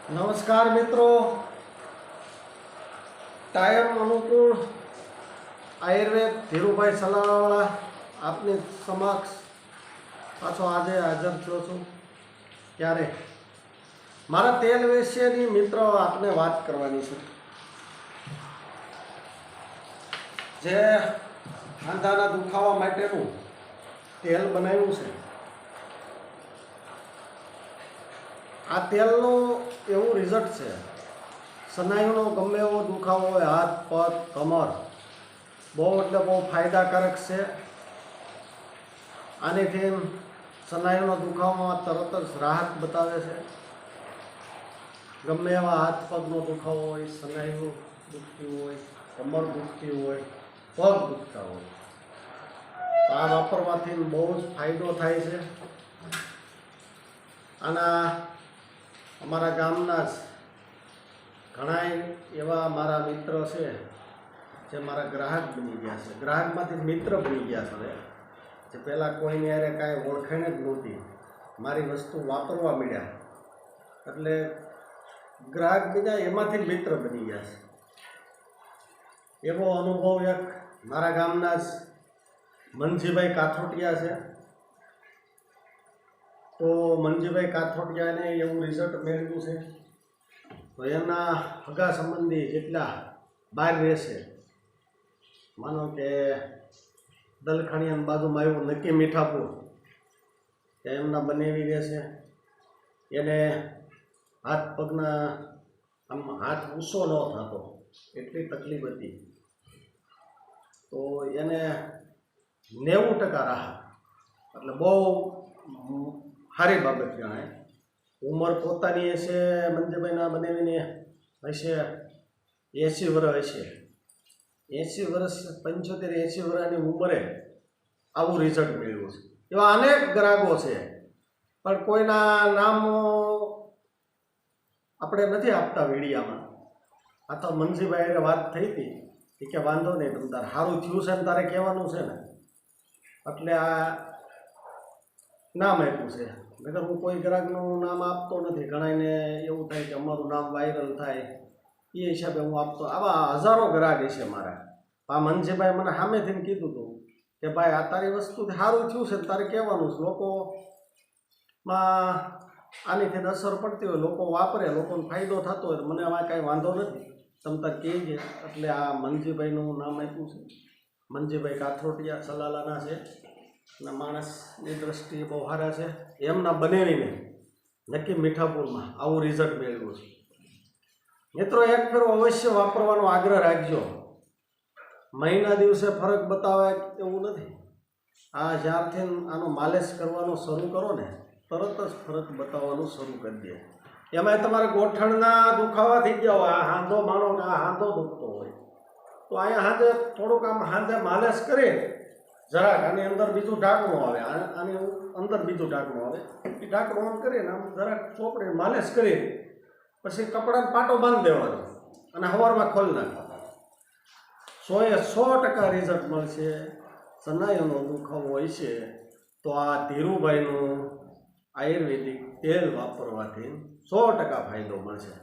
નમસ્કાર મિત્રો, કાયમ અનુકૂળ આયુર્વેદ ધીરુભાઈ સલાવાળા આપની સમક્ષ પાછો આજે હાજર થયો છું। ત્યારે મારા તેલ વિશેની મિત્રો આપને વાત કરવાની છે। જે હાંધાના દુખાવા માટેનું તેલ બનાવ્યું છે, આ તેલનું એવું રિઝલ્ટ છે, સ્નાયુનો ગમે એવો દુખાવો હોય, હાથ પગ કમર, બહુ એટલે બહુ ફાયદાકારક છે। આનીથી સ્નાયુનો દુખાવામાં તરત જ રાહત બતાવે છે। ગમે એવા હાથ પગનો દુખાવો હોય, સ્નાયુ દુખતી હોય, કમર દુખતી હોય, પગ દુખતા હોય, તો આ વાપરવાથી બહુ જ ફાયદો થાય છે। આના અમારા ગામના જ ઘણા એવા મારા મિત્ર છે જે મારા ગ્રાહક બની ગયા છે, ગ્રાહકમાંથી મિત્ર બની ગયા છે। જે પહેલાં કોઈને યારે કાંઈ ઓળખાણ જ નહોતી, મારી વસ્તુ વાપરવા મળ્યા એટલે ગ્રાહક બીજા એમાંથી મિત્ર બની ગયા છે। એવો અનુભવ એક મારા ગામના જ મનજીભાઈ કાથોટિયા છે। તો મનજીભાઈ કાથોટિયાને એવું રિઝલ્ટ મેળવ્યું છે, તો એના હગા સંબંધી જેટલા બહાર રહેશે, માનો કે દલખાણીયાની બાજુમાં આવ્યું નક્કી મીઠાપુર, ત્યાં એમના બનેવી રહેશે, એને હાથ પગના આમ હાથ ઊંચો ન થતો એટલી તકલીફ હતી, તો એને 90% રાહત, એટલે બહુ સારી બાબત ગણાય। ઉંમર પોતાની હશે મંજુભાઈના બનેવીને હશે 80 વર્ષ હશે, 80 વર્ષ 75-80 વર્ષની ઉંમરે આવું રિઝલ્ટ મેળવ્યું છે। એવા અનેક ગ્રાહકો છે, પણ કોઈના નામ આપણે નથી આપતા વિડીયામાં। આ તો મનજીભાઈ વાત થઈ હતી કે વાંધો નહીં, તમે તારે સારું થયું છે ને તારે કહેવાનું છે ને, એટલે આ નામ આપ્યું છે। નકર હું કોઈ ગ્રાહકનું નામ આપતો નથી, ઘણાને એવું થાય કે અમારું નામ વાયરલ થાય એ હિસાબે હું આપતો। આવા હજારો ગ્રાહક છે મારા। આ મનજીભાઈ મને સામેથી કીધું હતું કે ભાઈ આ તારી વસ્તુથી સારું થયું છે તારે કહેવાનું છે, લોકોમાં આનીથી અસર પડતી હોય, લોકો વાપરે, લોકોને ફાયદો થતો હોય, મને આમાં કાંઈ વાંધો નથી, તમે તાર કહેજે। એટલે આ મનજીભાઈનું નામ આપ્યું છે। મનજીભાઈ કાથરોટિયા સલાલાના છે અને માણસની દ્રષ્ટિએ બહુ સારા છે। એમના બનેવીને નક્કી મીઠાપુરમાં આવું રિઝલ્ટ મેળવ્યું છે। મિત્રો, એક ફેરો અવશ્ય વાપરવાનો આગ્રહ રાખજો, મહિના દિવસે ફરક બતાવે એવું નથી। આ જ્યારથી આનો માલિશ કરવાનો શરૂ કરો ને, તરત જ ફરક બતાવવાનું શરૂ કરી દે। એમાં તમારે ગોઠણના દુખાવા થઈ ગયા હોય, આ હાંધો માનો કે આ હાંધો દુખતો હોય, તો અહીંયા હાથે થોડુંક આમ હાથે માલિશ કરીએ જરાક, આની અંદર બીજું ઢાંકણું આવે, આની અંદર બીજું ઢાંકણું આવે, એ ઢાંકણું આમ કરીને આમ જરાક ચોપડીને માલિશ કરીએ, પછી કપડાને પાટો બાંધી દેવાનો અને સવારમાં ખોલી નાખવાનો। 100% રિઝલ્ટ મળશે। સ્નાયુનો દુખાવો હોય છે તો આ ધીરુભાઈનું આયુર્વેદિક તેલ વાપરવાથી 100% ફાયદો મળશે।